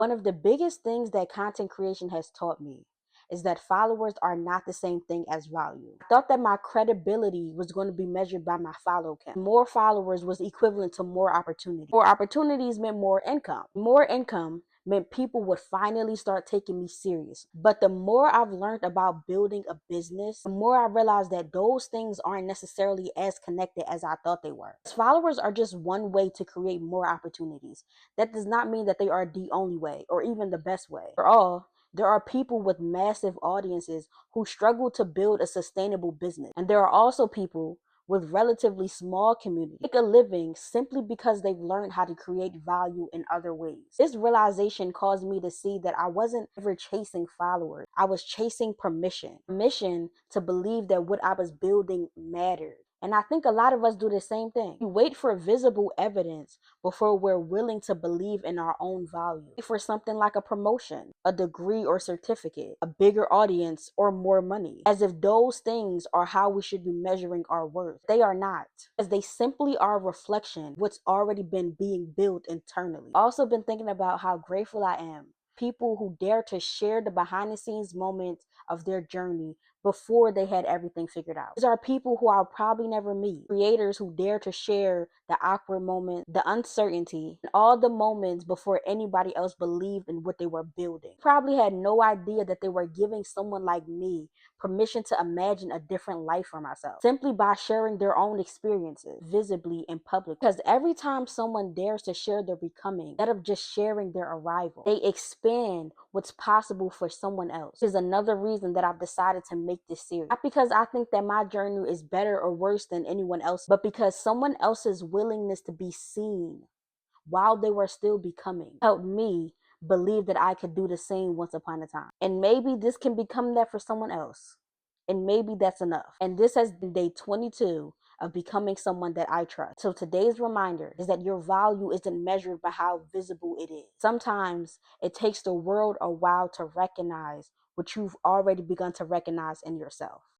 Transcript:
One of the biggest things that content creation has taught me is that followers are not the same thing as value. I thought that my credibility was going to be measured by my follow count. More followers was equivalent to more opportunity. More opportunities meant more income. More income meant people would finally start taking me serious. But the more I've learned about building a business, the more I realized that those things aren't necessarily as connected as I thought they were. Followers are just one way to create more opportunities. That does not mean that they are the only way or even the best way. For all, there are people with massive audiences who struggle to build a sustainable business. And there are also people with relatively small communities make a living simply because they've learned how to create value in other ways. This realization caused me to see that I wasn't ever chasing followers. I was chasing permission. Permission to believe that what I was building mattered. And I think a lot of us do the same thing. We wait for visible evidence before we're willing to believe in our own value. Wait for something like a promotion, a degree or certificate, a bigger audience, or more money, as if those things are how we should be measuring our worth. They are not, as they simply are a reflection of what's already been being built internally. I've also been thinking about how grateful I am. People who dare to share the behind the scenes moments of their journey before they had everything figured out. These are people who I'll probably never meet. Creators who dare to share the awkward moments, the uncertainty, and all the moments before anybody else believed in what they were building. Probably had no idea that they were giving someone like me permission to imagine a different life for myself, simply by sharing their own experiences visibly in public. Because every time someone dares to share their becoming, instead of just sharing their arrival, they expand what's possible for someone else. This is another reason that I've decided to make this series. Not because I think that my journey is better or worse than anyone else, but because someone else's willingness to be seen while they were still becoming helped me believe that I could do the same once upon a time. And maybe this can become that for someone else. And maybe that's enough. And this has been day 22 of becoming someone that I trust. So today's reminder is that your value isn't measured by how visible it is. Sometimes it takes the world a while to recognize what you've already begun to recognize in yourself.